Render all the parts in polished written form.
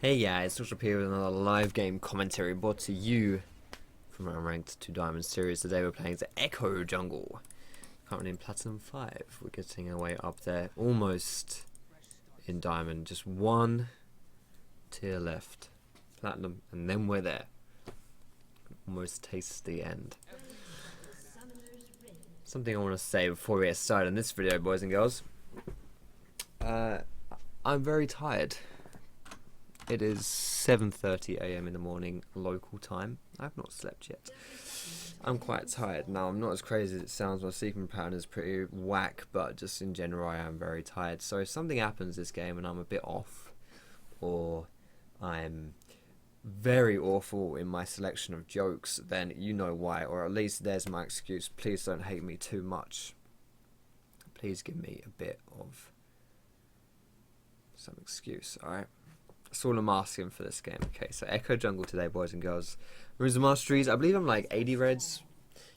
Hey guys, SotA here with another live game commentary brought to you from Unranked to Diamond series. Today we're playing the Ekko Jungle. Currently in Platinum 5. We're getting our way up there, almost in Diamond. Just one tier left. Platinum, and then we're there. Almost taste the end. Something I want to say before we get started in this video, boys and girls. I'm very tired. It is 7:30 AM in the morning local time. I've not slept yet. I'm quite tired. Now, I'm not as crazy as it sounds. My sleeping pattern is pretty whack, but just in general I am very tired. So if something happens this game and I'm a bit off, or I'm very awful in my selection of jokes, then you know why, or at least there's my excuse. Please don't hate me too much. Please give me a bit of some excuse, alright? That's all I'm asking for this game. Okay, so Ekko Jungle today, boys and girls. Rooms of Masteries. I believe I'm like 80 reds.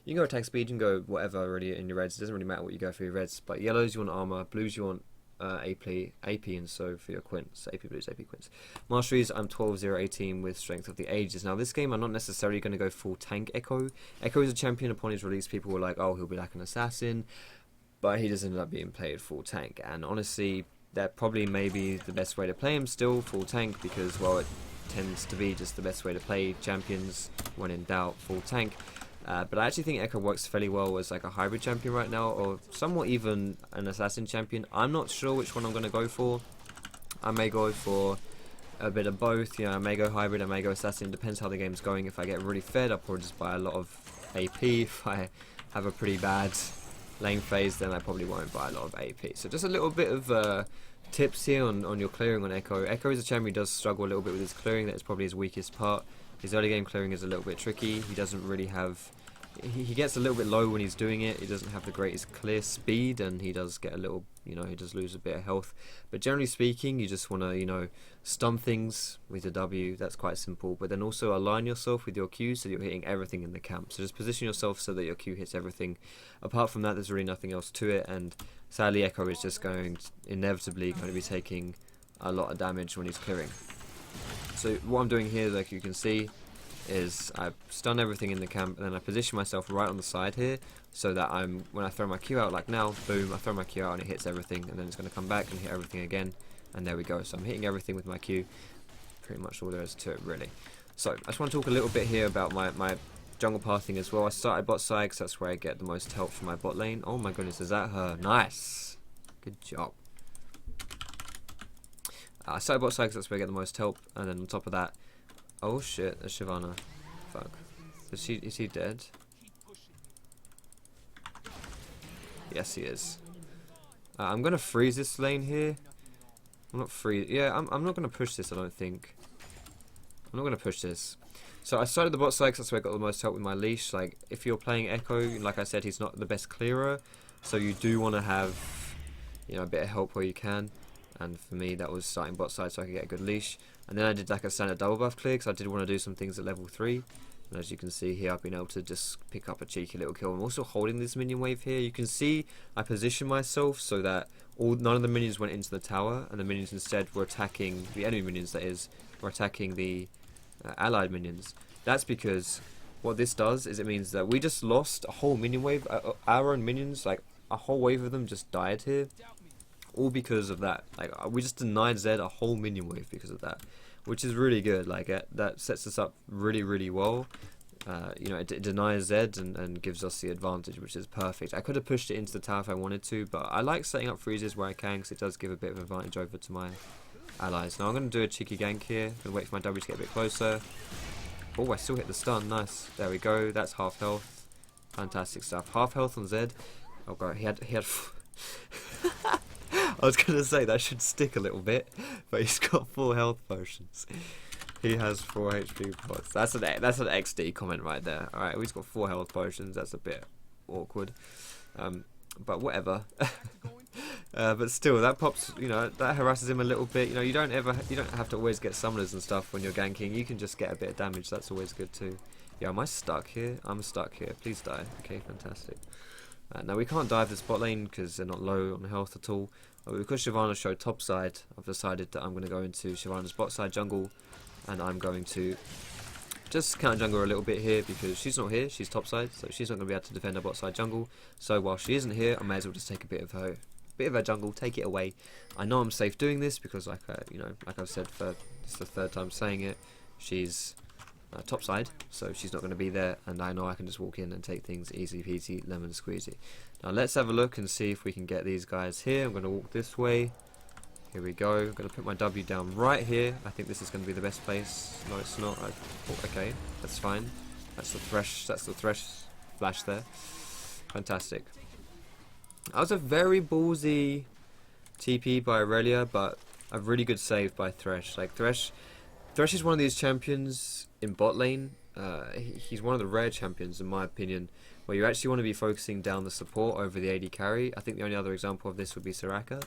You can go attack speed, you can go whatever already in your reds. It doesn't really matter what you go for your reds. But yellows, you want armor. Blues, you want AP, and so for your Quints. AP Blues, AP Quints. Masteries, I'm 12-0-18 with Strength of the Ages. Now, this game, I'm not necessarily going to go full tank Ekko. Ekko is a champion. Upon his release, people were like, oh, he'll be like an assassin. But he does end up being played full tank. And honestly, that probably may be the best way to play him still, full tank, because, well, it tends to be just the best way to play champions when in doubt, full tank. But I actually think Ekko works fairly well as like a hybrid champion right now, or somewhat even an assassin champion. I'm not sure which one I'm going to go for. I may go for a bit of both, you know, I may go hybrid, I may go assassin, depends how the game's going. If I get really fed, I'll probably just buy a lot of AP. If I have a pretty bad lane phase, then I probably won't buy a lot of AP. So just a little bit of tips here on your clearing on Ekko. Ekko is a champion who does struggle a little bit with his clearing. That is probably his weakest part. His early game clearing is a little bit tricky. He doesn't really have... He gets a little bit low when he's doing it. He doesn't have the greatest clear speed, and he does get a little, you know, he does lose a bit of health. But generally speaking, you just want to, you know, stun things with a W. That's quite simple. But then also align yourself with your Q so you're hitting everything in the camp. So just position yourself so that your Q hits everything. Apart from that, there's really nothing else to it. And sadly, Ekko is just inevitably going to be taking a lot of damage when he's clearing. So what I'm doing here, like you can see, is I stun everything in the camp, and then I position myself right on the side here, so that when I throw my Q out, like now, boom, I throw my Q out and it hits everything, and then it's going to come back and hit everything again, and there we go. So I'm hitting everything with my Q, pretty much all there is to it, really. So I just want to talk a little bit here about my jungle pathing as well. I started bot side because that's where I get the most help from my bot lane. Oh my goodness, is that her? Nice, good job. I started bot side because that's where I get the most help, and then on top of that, oh shit, there's Shyvana. Fuck. Is he dead? Yes, he is. I'm gonna freeze this lane here. I'm not freeze. Yeah, I'm not gonna push this, I don't think. I'm not gonna push this. So I started the bot side because that's where I got the most help with my leash. Like, if you're playing Ekko, like I said, he's not the best clearer. So you do want to have, you know, a bit of help where you can. And for me, that was starting bot side so I could get a good leash. And then I did like a standard double buff clear because I did want to do some things at level 3. And as you can see here, I've been able to just pick up a cheeky little kill. I'm also holding this minion wave here. You can see I positioned myself so that none of the minions went into the tower, and the minions instead were attacking, the enemy minions that is, were attacking the allied minions. That's because what this does is it means that we just lost a whole minion wave. Our own minions, like a whole wave of them just died here. All because of that. Like, we just denied Zed a whole minion wave because of that, which is really good. Like, that sets us up really, really well. You know, it denies Zed and gives us the advantage, which is perfect. I could have pushed it into the tower if I wanted to, but I like setting up freezes where I can because it does give a bit of advantage over to my allies. Now I'm going to do a cheeky gank here. I'm going to wait for my W to get a bit closer. Oh, I still hit the stun. Nice. There we go. That's half health. Fantastic stuff. Half health on Zed. Oh god, he had I was going to say that should stick a little bit, but he's got 4 health potions. He has 4 HP pots. That's an XD comment right there. Alright, he's got 4 health potions. That's a bit awkward. But whatever. But still, that pops, you know, that harasses him a little bit. You know, you don't have to always get summoners and stuff when you're ganking. You can just get a bit of damage. That's always good too. Yeah, am I stuck here? I'm stuck here. Please die. Okay, fantastic. Now we can't dive this bot lane because they're not low on health at all. But because Shyvana showed top side, I've decided that I'm going to go into Shyvana's bot side jungle, and I'm going to just counter jungle her a little bit here because she's not here, she's top side, so she's not going to be able to defend her bot side jungle. So while she isn't here, I may as well just take a bit of her jungle, take it away. I know I'm safe doing this because, like like I've said for this is the third time saying it, she's top side, so she's not going to be there, and I know I can just walk in and take things easy peasy lemon squeezy. Now let's have a look and see if we can get these guys here. I'm going to walk this way. Here we go. I'm going to put my W down right here. I think this is going to be the best place. No, it's not. Okay, that's fine. That's the thresh. That's the thresh flash there. Fantastic. That was a very ballsy TP by Aurelia, but a really good save by Thresh. Like Thresh is one of these champions in bot lane. He's one of the rare champions, in my opinion, where you actually want to be focusing down the support over the AD carry. I think the only other example of this would be SotA,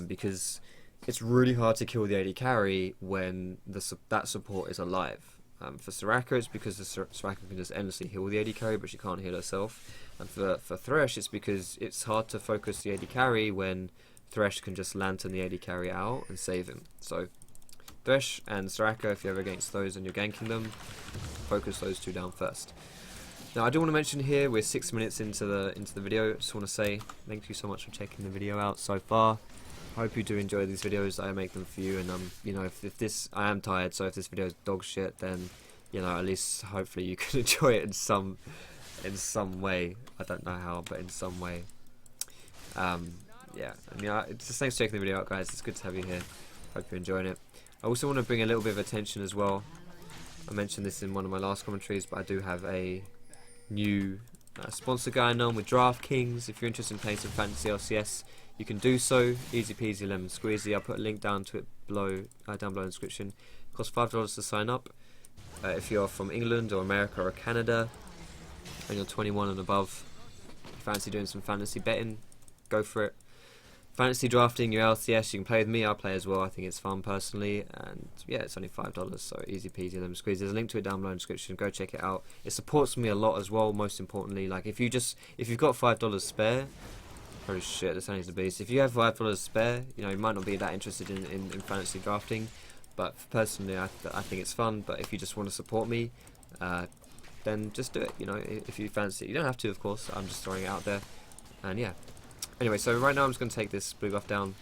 because it's really hard to kill the AD carry when that support is alive. For SotA, it's because the SotA can just endlessly heal the AD carry, but she can't heal herself. And for Thresh, it's because it's hard to focus the AD carry when Thresh can just lantern the AD carry out and save him. So Thresh and SotA, if you're ever against those and you're ganking them, focus those two down first. Now I do want to mention here, we're 6 minutes into the video. Just want to say thank you so much for checking the video out so far. I hope you do enjoy these videos. I make them for you, and if this, I am tired, so if this video is dog shit, then at least hopefully you can enjoy it in some way. I don't know how, but in some way. Yeah, it's just thanks for checking the video out, guys. It's good to have you here. Hope you're enjoying it. I also want to bring a little bit of attention as well. I mentioned this in one of my last commentaries, but I do have a new sponsor going on with DraftKings. If you're interested in playing some fantasy LCS, you can do so. Easy peasy lemon squeezy. I'll put a link down to it below, down below in the description. It costs $5 to sign up. If you're from England or America or Canada and you're 21 and above, if you fancy doing some fantasy betting, go for it. Fantasy drafting your LCS, you can play with me. I'll play as well. I think it's fun personally, and yeah, it's only $5, so easy peasy lemon squeeze. There's a link to it down below in the description. Go check it out. It supports me a lot as well. Most importantly, like if you've got $5 spare, oh shit, this sounds the beast. If you have $5 spare, you might not be that interested in fantasy drafting, but personally, I think it's fun. But if you just want to support me, then just do it. If you fancy, you don't have to, of course. I'm just throwing it out there, and yeah. Anyway, so right now I'm just going to take this blue buff down.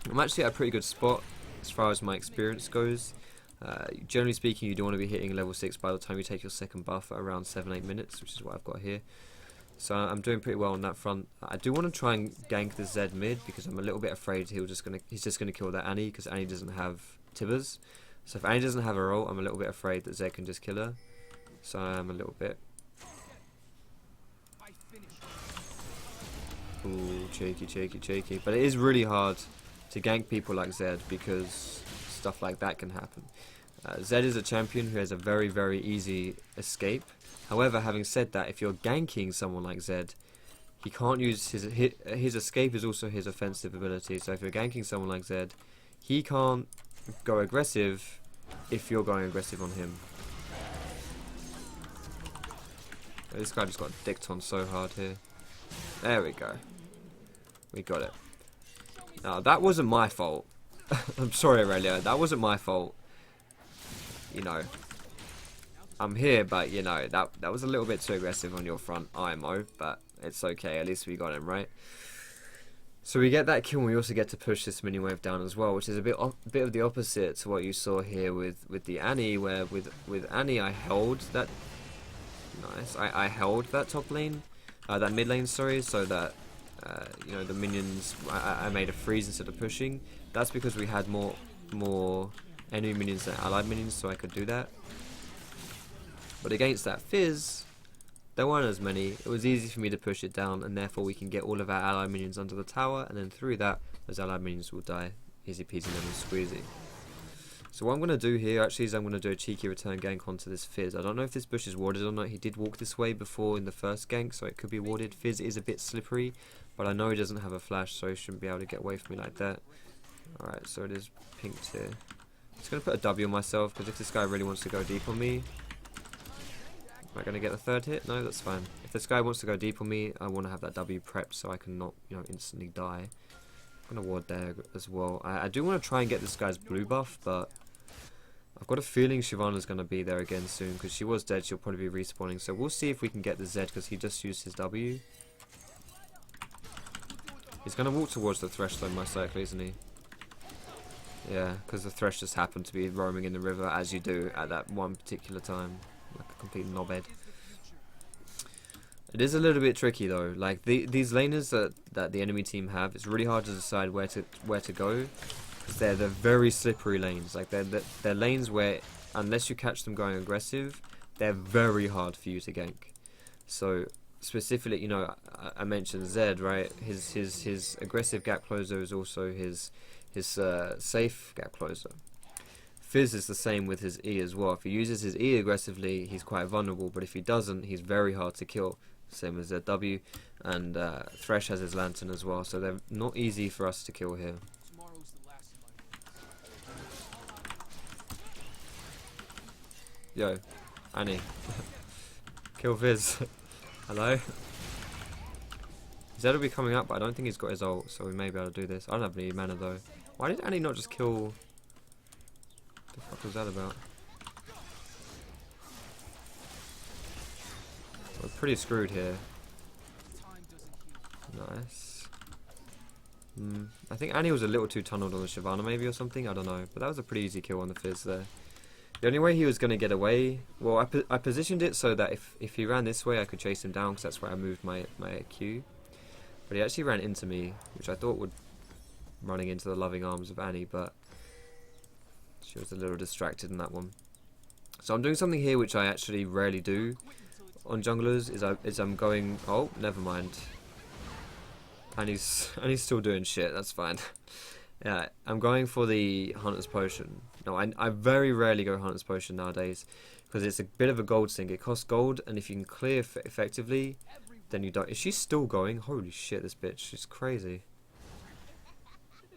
I'm actually at a pretty good spot as far as my experience goes. Generally speaking, you do want to be hitting level 6 by the time you take your second buff at around 7-8 minutes, which is what I've got here. So I'm doing pretty well on that front. I do want to try and gank the Zed mid because I'm a little bit afraid he's just going to kill that Annie, because Annie doesn't have Tibbers. So if Annie doesn't have her ult, I'm a little bit afraid that Zed can just kill her. So I'm a little bit... Ooh, cheeky. But it is really hard to gank people like Zed because stuff like that can happen. Zed is a champion who has a very, very easy escape. However, having said that, if you're ganking someone like Zed, he can't use his escape is also his offensive ability. So if you're ganking someone like Zed, he can't go aggressive if you're going aggressive on him. This guy just got dicked on so hard here. There we go. We got it. Now, that wasn't my fault. I'm sorry, Aurelia. That wasn't my fault. I'm here, but, that was a little bit too aggressive on your front, IMO. But it's okay. At least we got him, right? So we get that kill, and we also get to push this mini wave down as well, which is a bit of the opposite to what you saw here with the Annie, where with Annie I held that... Nice. I held that top lane. That mid lane, sorry, so that the minions, I made a freeze instead of pushing. That's because we had more enemy minions than allied minions, so I could do that. But against that Fizz, there weren't as many. It was easy for me to push it down, and therefore we can get all of our allied minions under the tower, and then through that, those allied minions will die. Easy peasy lemon squeezy. So what I'm going to do here actually is I'm going to do a cheeky return gank onto this Fizz. I don't know if this bush is warded or not. He did walk this way before in the first gank, so it could be warded. Fizz is a bit slippery, but I know he doesn't have a flash, so he shouldn't be able to get away from me like that. Alright, so it is pinked here. I'm just going to put a W on myself, because if this guy really wants to go deep on me... Am I going to get the third hit? No, that's fine. this guy wants to go deep on me, I want to have that W prepped so I can not, you know, instantly die. I'm gonna ward there as well. I do want to try and get this guy's blue buff, but I've got a feeling Shyvana's gonna be there again soon because she was dead. She'll probably be respawning. So we'll see if we can get the Z because he just used his W. He's gonna walk towards the Thresh though, most likely, isn't he? Yeah, because the Thresh just happened to be roaming in the river as you do at that one particular time, like a complete knobhead. It is a little bit tricky though. Like these laners that the enemy team have, it's really hard to decide where to go. Because they're very slippery lanes. Like they're lanes where unless you catch them going aggressive, they're very hard for you to gank. So specifically, you know, I mentioned Zed, right? His aggressive gap closer is also his safe gap closer. Fizz is the same with his E as well. If he uses his E aggressively, he's quite vulnerable, but if he doesn't, he's very hard to kill. Same as ZW, and Thresh has his lantern as well, so they're not easy for us to kill here. Yo, Annie. Kill Fizz. Hello? Zed will be coming up, but I don't think he's got his ult, so we may be able to do this. I don't have any mana though. Why did Annie not just kill... What the fuck was that about? We're pretty screwed here. Nice. I think Annie was a little too tunneled on the Shyvana maybe or something, I don't know. But that was a pretty easy kill on the Fizz there. The only way he was going to get away... Well, I positioned it so that if he ran this way I could chase him down because that's where I moved my Q. But he actually ran into me, which I thought would... running into the loving arms of Annie, but... she was a little distracted in that one. So I'm doing something here which I actually rarely do on junglers, is I'm going... Oh, never mind. And he's still doing shit, that's fine. Yeah, I'm going for the Hunter's Potion. No, I very rarely go Hunter's Potion nowadays, because it's a bit of a gold sink. It costs gold, and if you can clear effectively, then you don't... Is she still going? Holy shit, this bitch, she's crazy.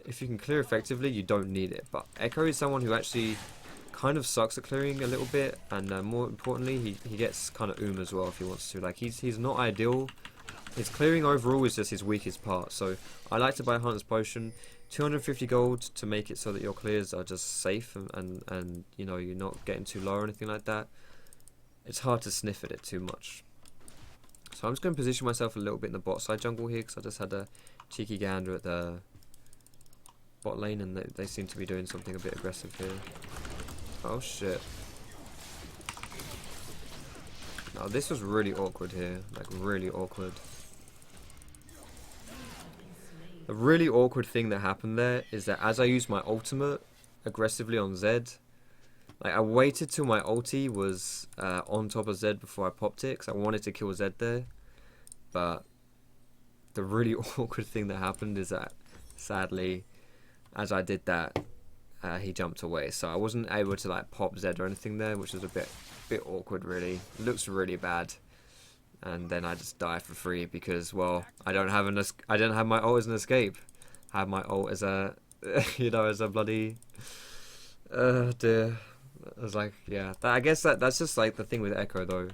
If you can clear effectively, you don't need it. But Ekko is someone who actually kind of sucks at clearing a little bit, and more importantly, he gets kind of as well if he wants to. Like, he's not ideal. His clearing overall is just his weakest part. So I like to buy Hunter's Potion. 250 gold to make it so that your clears are just safe and you know, you're not getting too low or anything like that. It's hard to sniff at it too much. So I'm just going to position myself a little bit in the bot side jungle here because I just had a cheeky gander at the bot lane and they seem to be doing something a bit aggressive here. Oh shit. No, this was really awkward here, like really awkward. The really awkward thing that happened there is that as I used my ultimate aggressively on Zed, like I waited till my ulti was on top of Zed before I popped it because I wanted to kill Zed there. But the really awkward thing that happened is that sadly, as I did that, he jumped away. So I wasn't able to like pop Zed or anything there, which was a bit awkward really. It looks really bad. And then I just die for free because, well, I don't have my ult as an escape. I have my ult as a, you know, as a bloody, dear. I was like, yeah. I guess that's just like the thing with Ekko though.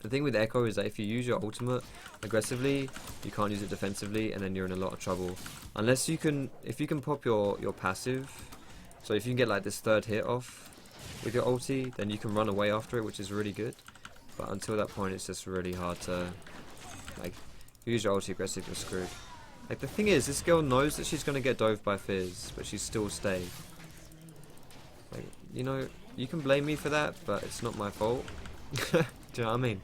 The thing with Ekko is that if you use your ultimate aggressively, you can't use it defensively, and then you're in a lot of trouble. Unless you can, if you can pop your passive, so if you can get like this third hit off with your ulti, then you can run away after it, which is really good. But until that point, it's just really hard to, like, use your ulti aggressive, you're screwed. Like, the thing is, this girl knows that she's going to get dove by Fizz, but she's still staying. Like, you know, you can blame me for that, but it's not my fault. Do you know what I mean?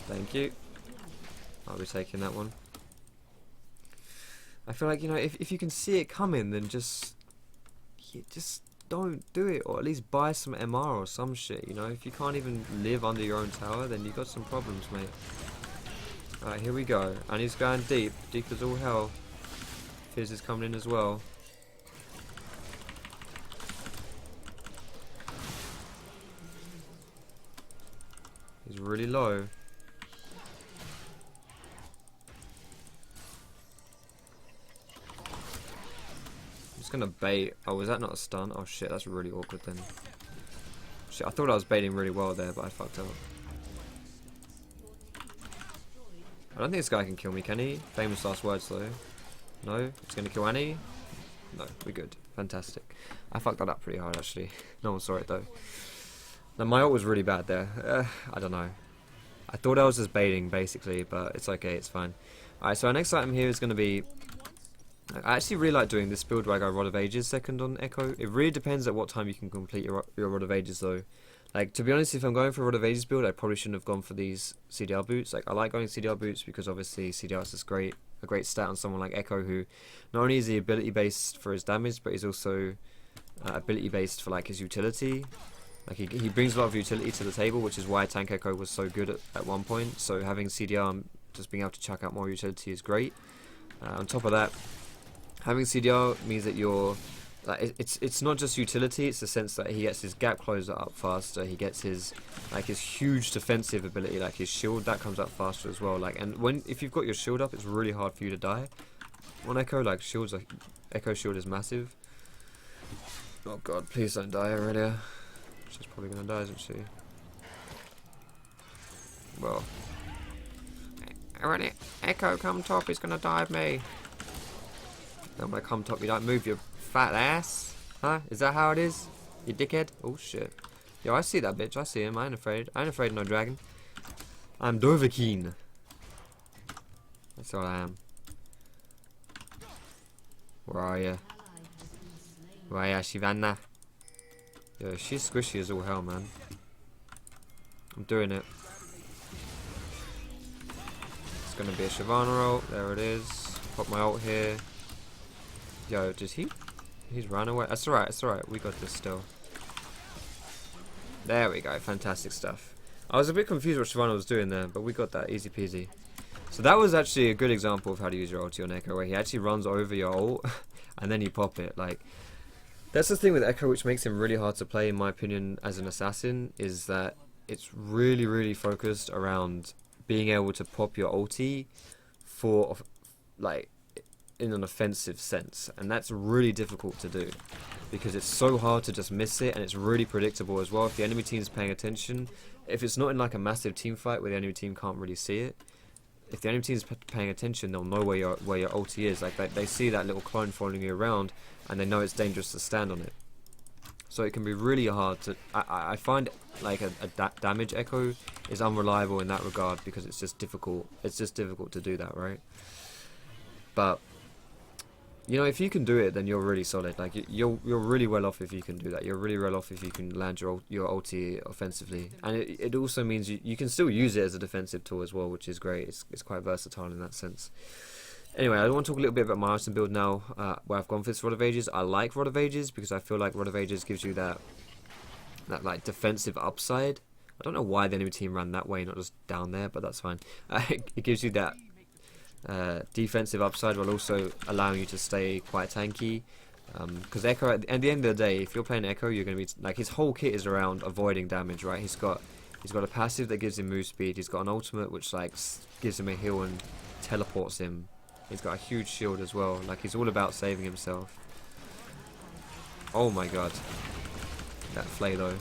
Thank you. I'll be taking that one. I feel like, you know, if you can see it coming, then just don't do it, or at least buy some MR or some shit, you know. If you can't even live under your own tower, then you got some problems, mate. Alright, here we go. And he's going deep as all hell. Fizz is coming in as well. He's really low. Gonna bait. Oh, was that not a stun? Oh shit, that's really awkward then. Shit, I thought I was baiting really well there, but I fucked up. I don't think this guy can kill me, can he? Famous last words though. No? It's gonna kill Annie? No, we're good. Fantastic. I fucked that up pretty hard actually. No one saw it though. Now my ult was really bad there. I don't know. I thought I was just baiting basically, but it's okay, it's fine. Alright, so our next item here is going to be... I actually really like doing this build where I go Rod of Ages second on Ekko. It really depends at what time you can complete your Rod of Ages though. Like, to be honest, if I'm going for a Rod of Ages build, I probably shouldn't have gone for these CDR boots. Like, I like going CDR boots because obviously CDR is just a great stat on someone like Ekko, who not only is he ability based for his damage, but he's also ability based for like his utility. Like he brings a lot of utility to the table, which is why Tank Ekko was so good at one point. So having CDR, just being able to chuck out more utility is great. On top of that, having CDR means that you're like, it's not just utility, it's the sense that he gets his gap closer up faster, he gets his huge defensive ability, like his shield, that comes up faster as well. Like, and if you've got your shield up, it's really hard for you to die. On Ekko, like Ekko shield is massive. Oh god, please don't die Aurelia. She's probably gonna die, isn't she? Well, Aurelia, Ekko, come top, he's gonna die of me. I'm gonna come top, you don't move your fat ass. Huh? Is that how it is? You dickhead? Oh shit. Yo, I see that bitch, I see him, I ain't afraid. I ain't afraid of no dragon. I'm Dovahkiin. That's all I am. Where are you? Where are you, Shivanna? Yo, she's squishy as all hell, man. I'm doing it. It's gonna be a Shyvana ult. There it is. Pop my ult here. Yo, did he? He's run away. That's alright, it's alright. We got this still. There we go. Fantastic stuff. I was a bit confused what Shyvana was doing there, but we got that easy peasy. So that was actually a good example of how to use your ulti on Ekko, where he actually runs over your ult and then you pop it. Like, that's the thing with Ekko, which makes him really hard to play, in my opinion, as an assassin, is that it's really, really focused around being able to pop your ulti for, like, in an offensive sense, and that's really difficult to do because it's so hard to just miss it, and it's really predictable as well. If the enemy team's paying attention, if it's not in like a massive team fight where the enemy team can't really see it, if the enemy team's paying attention, they'll know where your ulti is. Like they see that little clone following you around, and they know it's dangerous to stand on it. So it can be really hard to... I find like a damage Ekko is unreliable in that regard because it's just difficult. It's just difficult to do that, right? But you know, if you can do it, then you're really solid. Like you're really well off if you can do that. You're really well off if you can land your ulti offensively, and it also means you can still use it as a defensive tool as well, which is great. It's quite versatile in that sense. Anyway, I want to talk a little bit about my item build now, where I've gone for this Rod of Ages. I like Rod of Ages because I feel like Rod of Ages gives you that like defensive upside. I don't know why the enemy team ran that way, not just down there, but that's fine. It gives you that defensive upside while also allowing you to stay quite tanky. Because Ekko, at the end of the day, if you're playing Ekko, you're going to be like, his whole kit is around avoiding damage, right? He's got a passive that gives him move speed. He's got an ultimate which like gives him a heal and teleports him. He's got a huge shield as well. Like, he's all about saving himself. Oh my god, that flay though.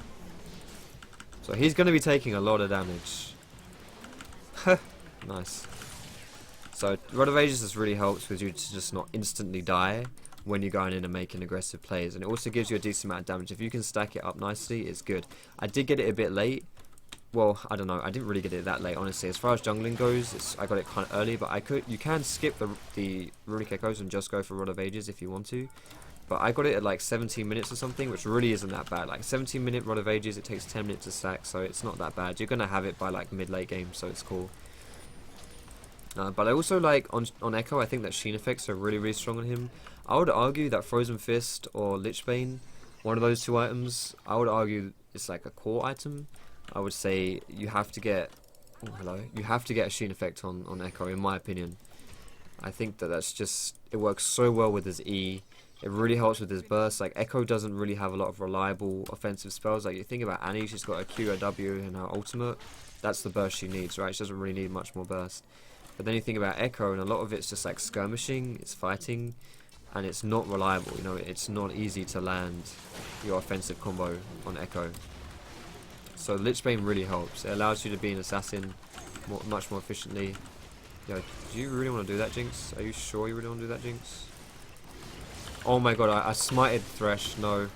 So he's going to be taking a lot of damage. Nice. So Rod of Ages just really helps with you to just not instantly die when you're going in and making aggressive plays, and it also gives you a decent amount of damage. If you can stack it up nicely, it's good. I did get it a bit late. Well, I don't know. I didn't really get it that late, honestly. As far as jungling goes, I got it kind of early, but you can skip the Runic Echoes and just go for Rod of Ages if you want to. But I got it at like 17 minutes or something, which really isn't that bad. Like 17-minute Rod of Ages, it takes 10 minutes to stack, so it's not that bad. You're gonna have it by like mid-late game, so it's cool. But I also like on Ekko, I think that Sheen effects are really, really strong on him. I would argue that Frozen Fist or Lichbane, one of those two items, I would argue it's like a core item. I would say you have to get a Sheen effect on Ekko, in my opinion. I think that's just, it works so well with his E. It really helps with his burst. Like, Ekko doesn't really have a lot of reliable offensive spells. Like, you think about Annie, she's got a Q, a W, and her ultimate. That's the burst she needs, right? She doesn't really need much more burst. But then you think about Ekko, and a lot of it's just like skirmishing, it's fighting, and it's not reliable. You know, it's not easy to land your offensive combo on Ekko. So Lich Bane really helps. It allows you to be an assassin much more efficiently. Yo, do you really want to do that, Jinx? Are you sure you really want to do that, Jinx? Oh my god, I smited Thresh. No.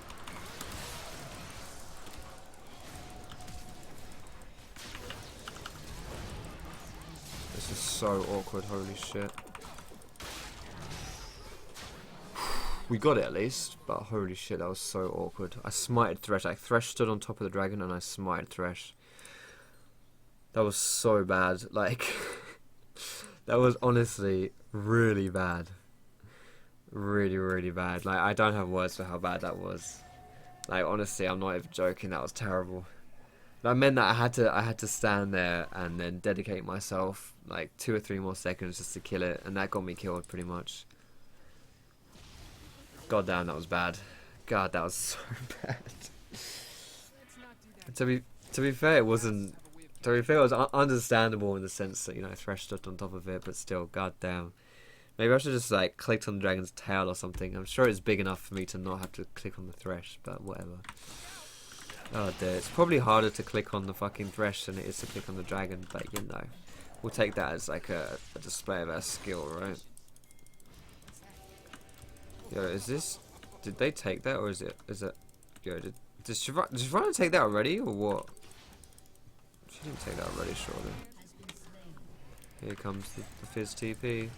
This is so awkward, holy shit. We got it at least, but holy shit, that was so awkward. I smited Thresh. Like, Thresh stood on top of the dragon and I smited Thresh. That was so bad. Like, that was honestly really bad. Really, really bad. Like, I don't have words for how bad that was. Like, honestly, I'm not even joking. That was terrible. That meant that I had to stand there and then dedicate myself like 2 or 3 more seconds just to kill it, and that got me killed pretty much. God damn, that was bad. God, that was so bad. To be fair, it wasn't. To be fair, it was understandable in the sense that, you know, Thresh stood on top of it, but still, god damn. Maybe I should just like clicked on the dragon's tail or something. I'm sure it's big enough for me to not have to click on the Thresh, but whatever. Oh dear, it's probably harder to click on the fucking Thresh than it is to click on the dragon, but you know, we'll take that as like a display of our skill, right? Yo, is this? Did they take that, or is it? Yo, did Shyvana take that already, or what? She didn't take that already, surely. Here comes the Fizz TP.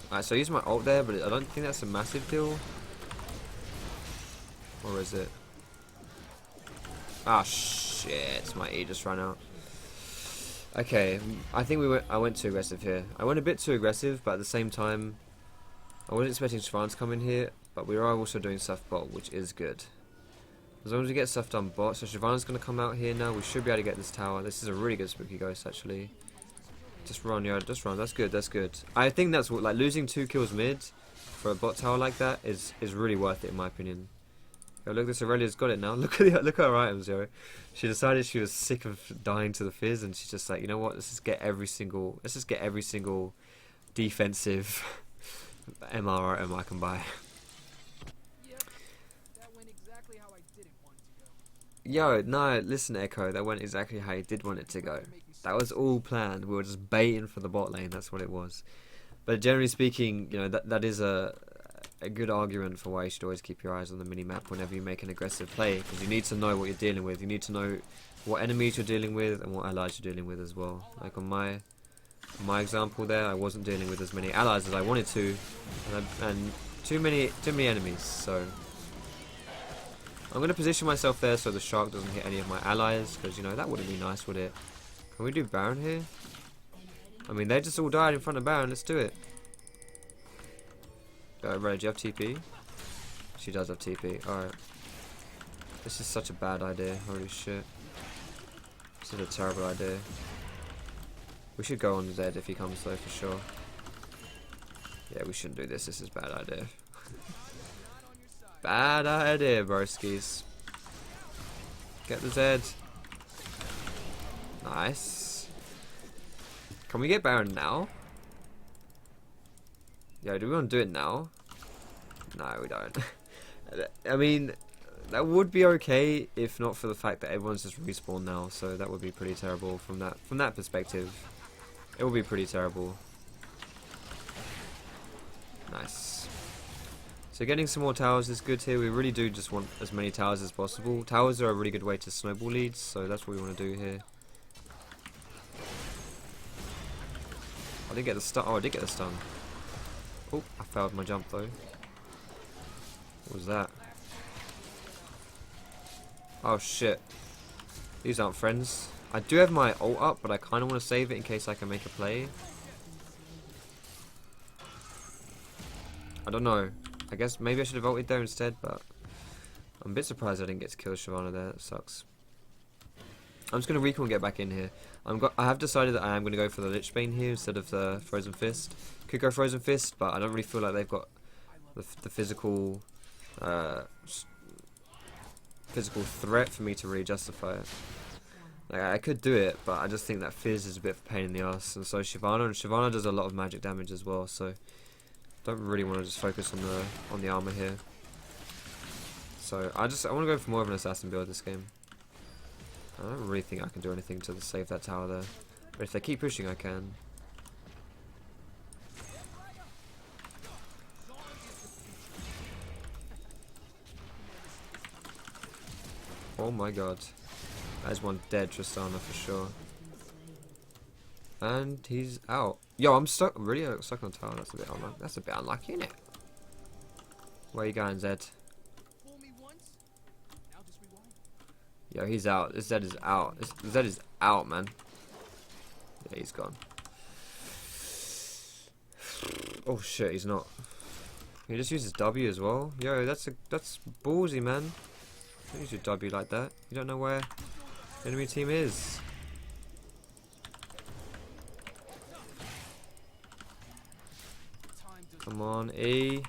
Alright, so I used my ult there, but I don't think that's a massive deal. Or is it? Ah, shit. My E just ran out. Okay, I think I went too aggressive here. I went a bit too aggressive, but at the same time, I wasn't expecting Shyvana to come in here, but we are also doing stuff bot, which is good. As long as we get stuff done bot, so Shyvana's going to come out here now. We should be able to get this tower. This is a really good spooky ghost, actually. Just run, yo, just run. That's good, that's good. I think that's what, like, losing 2 kills mid for a bot tower like that is really worth it, in my opinion. Yo, look, this Aurelia's got it now. Look at her items, yo. She decided she was sick of dying to the Fizz, and she's just like, you know what? Let's just get every single defensive MR item I can buy. Yo, no, listen, Ekko. That went exactly how you did want it to go. That was all planned. We were just baiting for the bot lane. That's what it was. But generally speaking, you know, that is a good argument for why you should always keep your eyes on the mini-map whenever you make an aggressive play, because you need to know what you're dealing with. You need to know what enemies you're dealing with and what allies you're dealing with as well. Like on my example there, I wasn't dealing with as many allies as I wanted to, and too many enemies. So I'm going to position myself there so the shark doesn't hit any of my allies, because, you know, that wouldn't be nice, would it? Can we do Baron here? I mean, they just all died in front of Baron. Let's do it. Red, do you have TP? She does have TP. Alright. This is such a bad idea. Holy shit. This is a terrible idea. We should go on Zed if he comes though, for sure. Yeah, we shouldn't do this. This is a bad idea. Bad idea, broskies. Get the Zed. Nice. Can we get Baron now? Yo, do we want to do it now? No, we don't. I mean, that would be okay if not for the fact that everyone's just respawned now, so that would be pretty terrible from that perspective. It would be pretty terrible. Nice. So getting some more towers is good here. We really do just want as many towers as possible. Towers are a really good way to snowball leads, so that's what we want to do here. I didn't get the stun. Oh, I did get the stun. Oh, I failed my jump though. What was that? Oh shit. These aren't friends. I do have my ult up, but I kind of want to save it in case I can make a play. I don't know. I guess maybe I should have ulted there instead, but I'm a bit surprised I didn't get to kill Shyvana there. That sucks. I'm just going to recall and get back in here. I have decided that I am going to go for the Lich Bane here instead of the Frozen Fist. Could go Frozen Fist, but I don't really feel like they've got the physical threat for me to really justify it. Like, I could do it, but I just think that Fizz is a bit of a pain in the ass, and so Shyvana does a lot of magic damage as well, so don't really want to just focus on the armor here. So I want to go for more of an assassin build this game. I don't really think I can do anything to save that tower there, but if they keep pushing, I can. Oh my god. That is one dead Tristana for sure. And he's out. Yo, I'm stuck. Really stuck on tower. That's a bit unlucky, isn't it? Where you going, Zed? Yo, he's out. This Zed is out. This Zed is out, man. Yeah, he's gone. Oh shit, he's not. He just uses W as well. Yo, that's ballsy, man. Don't use your W like that. You don't know where the enemy team is. Come on, E.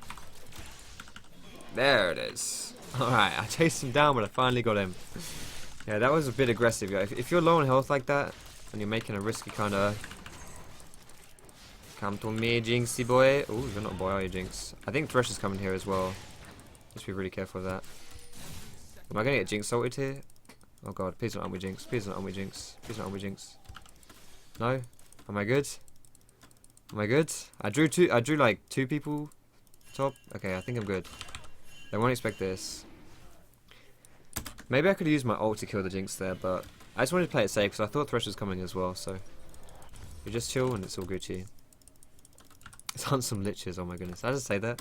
There it is. Alright, I chased him down, but I finally got him. Yeah, that was a bit aggressive, yo. If you're low on health like that, and you're making a risky kind of... Come to me, Jinxie boy. Oh, you're not a boy, are you, Jinx? I think Thresh is coming here as well. Just be really careful of that. Am I going to get Jinx salted here? Oh god, please don't on me, Jinx. Please don't on me, Jinx. Please don't on me, Jinx. No? Am I good? Am I good? I drew like 2 people top. Okay, I think I'm good. They won't expect this. Maybe I could use my ult to kill the Jinx there, but I just wanted to play it safe because I thought Thresh was coming as well, so we just chill and it's all Gucci. It's on some liches, oh my goodness. I just say that.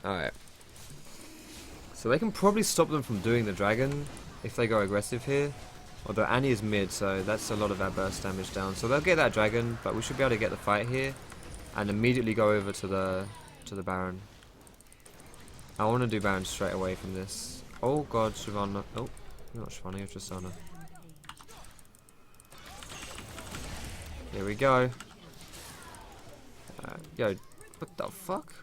Alright. So they can probably stop them from doing the dragon if they go aggressive here. Although Annie is mid, so that's a lot of our burst damage down. So they'll get that dragon, but we should be able to get the fight here and immediately go over to the Baron. I want to do Baron straight away from this. Oh god, Shyvana. Oh, you're not Shyvana, you're Tristana. Here we go. Yo, what the fuck?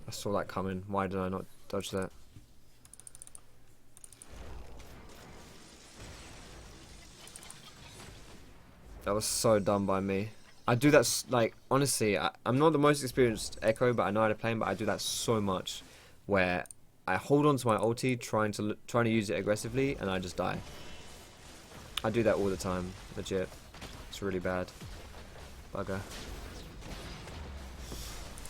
I saw that coming. Why did I not dodge that? That was so dumb by me. I do that, like, honestly, I'm not the most experienced Ekko, but I know how to play him, but I do that so much. Where I hold on to my ulti, trying to use it aggressively, and I just die. I do that all the time, legit. It's really bad. Bugger.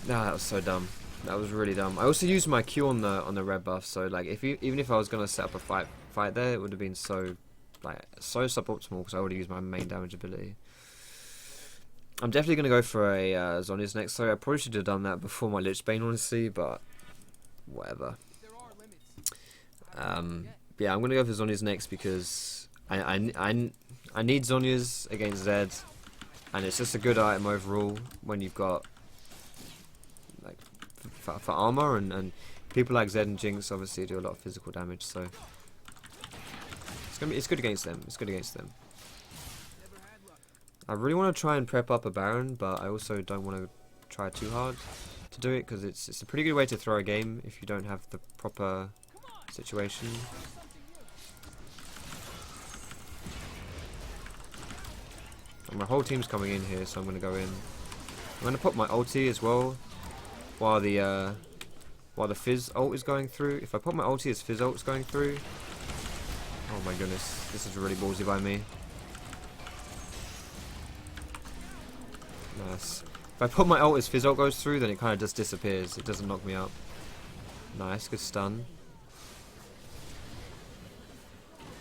Nah, that was so dumb. That was really dumb. I also used my Q on the red buff, so like even if I was gonna set up a fight there, it would have been so suboptimal because I would have used my main damage ability. I'm definitely gonna go for a Zhonya's next, so I probably should have done that before my Lich Bane, honestly, but whatever. Yeah, I'm gonna go for Zhonya's next because I need Zhonya's against Zed, and it's just a good item overall when you've got like for armor and people like Zed and Jinx obviously do a lot of physical damage, so it's good against them. It's good against them. I really want to try and prep up a Baron, but I also don't want to try too hard to do it because it's a pretty good way to throw a game if you don't have the proper situation. And my whole team's coming in here, so I'm going to go in. I'm going to put my ulti as well while the Fizz ult is going through. If I put my ulti as Fizz ult is going through, oh my goodness, this is really ballsy by me. Nice. If I put my ult as Fizz ult goes through, then it kind of just disappears. It doesn't knock me up. Nice, good stun.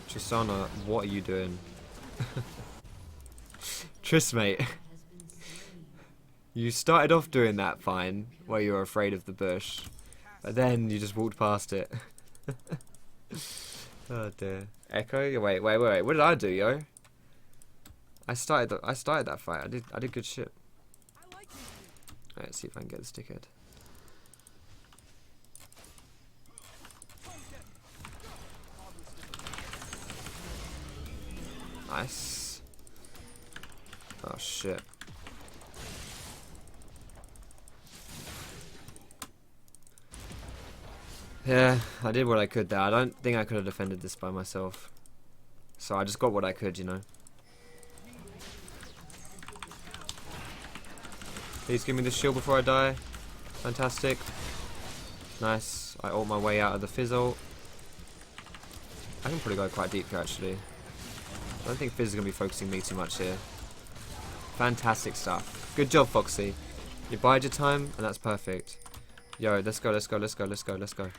Tristana, what are you doing? Triss, mate. You started off doing that fine, where you were afraid of the bush, but then you just walked past it. Oh dear. Ekko, wait. What did I do, yo? I started that fight. I did good shit. Alright, let's see if I can get the stickhead. Nice. Oh shit. Yeah, I did what I could there. I don't think I could have defended this by myself. So I just got what I could, you know. Please give me the shield before I die. Fantastic. Nice. I ult my way out of the fizz ult. I can probably go quite deep here actually. I don't think fizz is going to be focusing me too much here. Fantastic stuff. Good job, Foxy. You bide your time and that's perfect. Yo, let's go, let's go, let's go, let's go, let's go.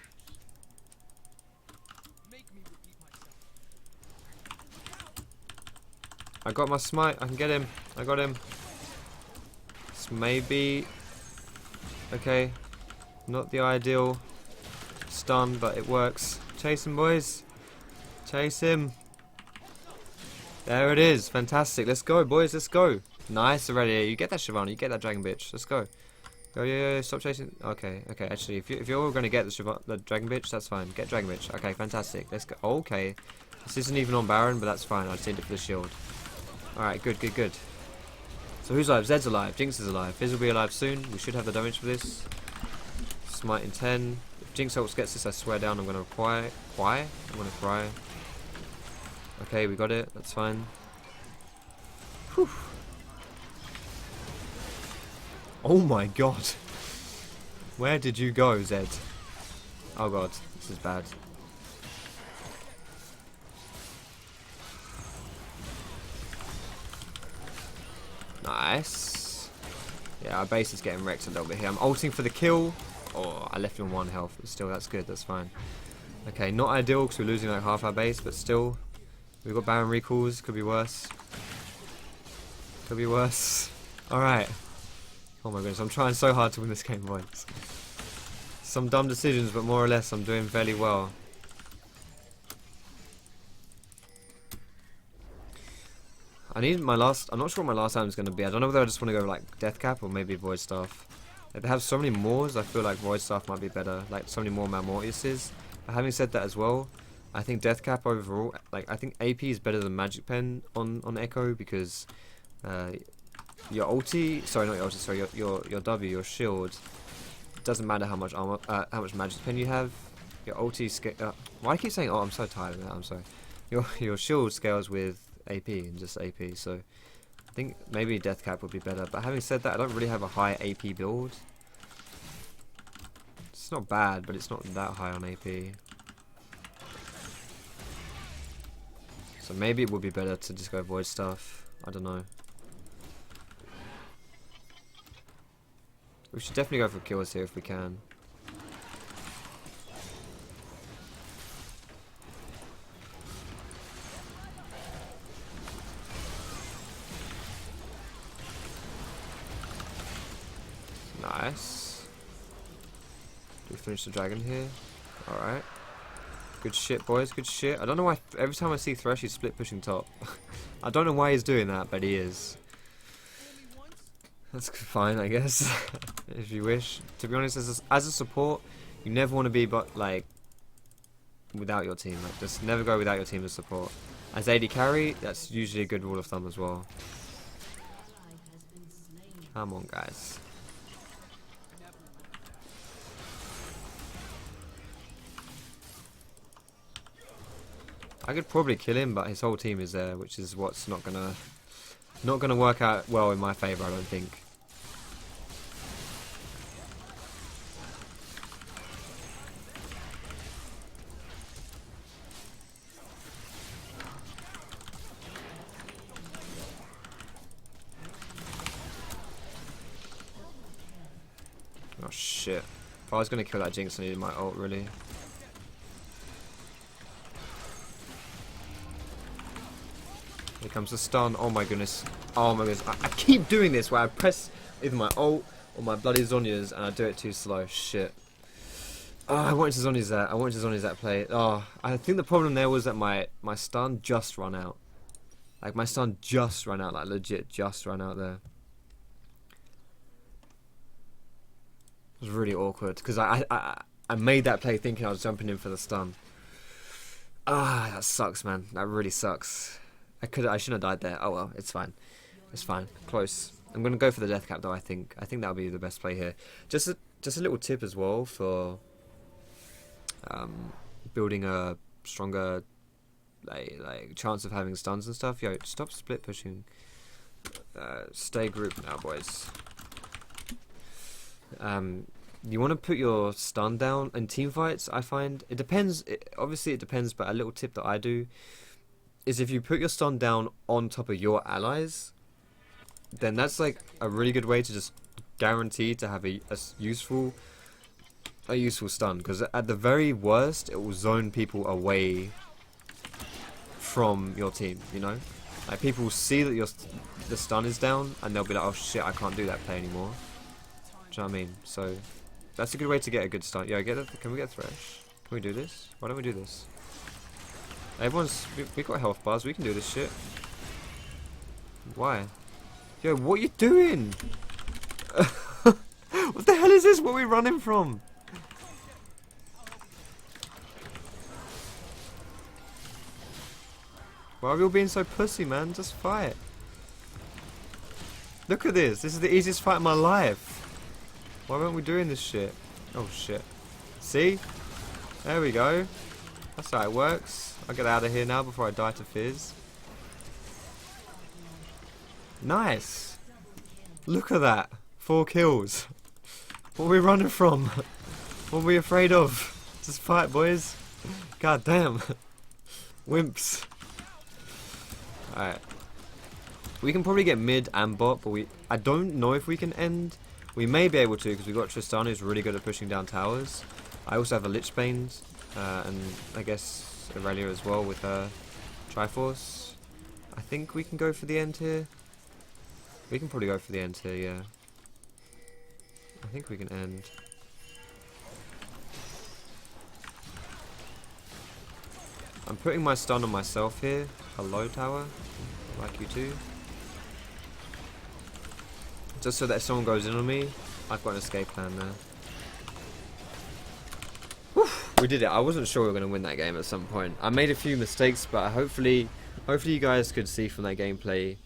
I got my smite. I can get him. I got him. This may be okay. Not the ideal stun, but it works. Chase him, boys. Chase him. There it is. Fantastic. Let's go, boys. Let's go. Nice already. You get that, Shyvana. You get that dragon bitch. Let's go. Go, yeah. Stop chasing. Okay. Actually, if you're gonna get the dragon bitch, that's fine. Get dragon bitch. Okay, fantastic. Let's go. Okay. This isn't even on Baron, but that's fine. I just need it for the shield. Alright, good. So who's alive? Zed's alive. Jinx is alive. Fizz will be alive soon. We should have the damage for this. Smite in 10. If Jinx ult gets this, I swear down, I'm going to cry. I'm going to cry. Okay, we got it. That's fine. Whew. Oh my god. Where did you go, Zed? Oh god, this is bad. Nice. Yeah, our base is getting wrecked a little bit here. I'm ulting for the kill. Oh, I left him on 1 health, but still, that's good. That's fine. Okay, not ideal because we're losing like half our base, but still, we've got Baron recalls. Could be worse. Could be worse. All right. Oh my goodness, I'm trying so hard to win this game, boys. Some dumb decisions, but more or less, I'm doing fairly well. I need my last. I'm not sure what my last item is going to be. I don't know whether I just want to go like Death Cap or maybe Void Staff. Like, they have so many Moors, I feel like Void Staff might be better. Like so many more Malmortiuses. But having said that as well, I think Death Cap overall. Like I think AP is better than Magic Pen on Ekko because your ulti. Sorry, not your ulti. Sorry, your W, your shield. Doesn't matter how much armor, how much Magic Pen you have. Your ulti why do I keep saying? Oh, I'm so tired of that. I'm sorry. Your shield scales with AP and just AP, so I think maybe Death Cap would be better. But having said that, I don't really have a high AP build. It's not bad, but it's not that high on AP. So maybe it would be better to just go Void Stuff. I don't know. We should definitely go for kills here if we can. Nice. Do we finish the dragon here? Alright. Good shit, boys. Good shit. I don't know why every time I see Thresh he's split pushing top. I don't know why he's doing that, but he is. That's fine, I guess. If you wish. To be honest, as a support, you never want to be like without your team. Like just never go without your team as support. As AD carry, that's usually a good rule of thumb as well. Come on, guys. I could probably kill him, but his whole team is there, which is what's not gonna work out well in my favour, I don't think. Oh shit. If I was gonna kill that Jinx, I needed my ult, really. Here comes the stun. Oh my goodness. Oh my goodness. I keep doing this where I press either my ult or my bloody Zhonya's and I do it too slow. Shit. Oh, I wanted to Zhonya's that. I wanted to Zhonya's that play. Oh, I think the problem there was that my stun just ran out. Like my stun just ran out. Like legit just ran out there. It was really awkward because I made that play thinking I was jumping in for the stun. Ah, that sucks, man. That really sucks. I shouldn't have died there. Oh well, it's fine. It's fine. Close. I'm gonna go for the death cap though. I think that'll be the best play here. Just a little tip as well for building a stronger like chance of having stuns and stuff. Yo, stop split pushing. Stay grouped now, boys. You want to put your stun down in team fights. I find it depends. Obviously, it depends. But a little tip that I do is if you put your stun down on top of your allies, then that's like a really good way to just guarantee to have a useful stun. Because at the very worst, it will zone people away from your team. You know, like people will see that the stun is down, and they'll be like, "Oh shit, I can't do that play anymore." Do you know what I mean? So that's a good way to get a good stun. Yeah, can we get Thresh? Can we do this? Why don't we do this? We got health bars. We can do this shit. Why? Yo, what are you doing? What the hell is this? What are we running from? Why are we all being so pussy, man? Just fight. Look at this. This is the easiest fight of my life. Why aren't we doing this shit? Oh shit. See? There we go. That's how it works. I'll get out of here now before I die to Fizz. Nice. Look at that. 4 kills. What are we running from? What are we afraid of? Just fight, boys. God damn. Wimps. Alright. We can probably get mid and bot, but I don't know if we can end. We may be able to because we've got Tristana who's really good at pushing down towers. I also have a Lich Bane and I guess Aurelia as well with her Triforce. I think we can go for the end here. We can probably go for the end here, yeah. I think we can end. I'm putting my stun on myself here. Hello, tower. Like you too. Just so that if someone goes in on me, I've got an escape plan there. Whew, we did it. I wasn't sure we were going to win that game at some point. I made a few mistakes, but hopefully you guys could see from that gameplay,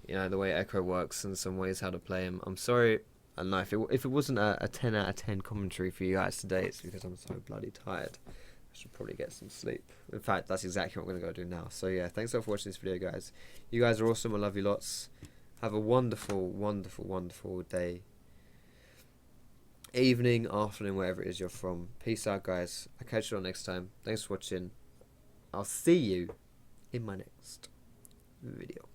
you know, the way Ekko works and some ways how to play him. I'm sorry. I don't know if it wasn't a 10 out of 10 commentary for you guys today, it's because I'm so bloody tired. I should probably get some sleep. In fact, that's exactly what I'm going to go do now. So yeah, thanks a lot for watching this video, guys. You guys are awesome. I love you lots. Have a wonderful, wonderful, wonderful day. Evening, afternoon, wherever it is you're from. Peace out, guys. I'll catch you all next time. Thanks for watching. I'll see you in my next video.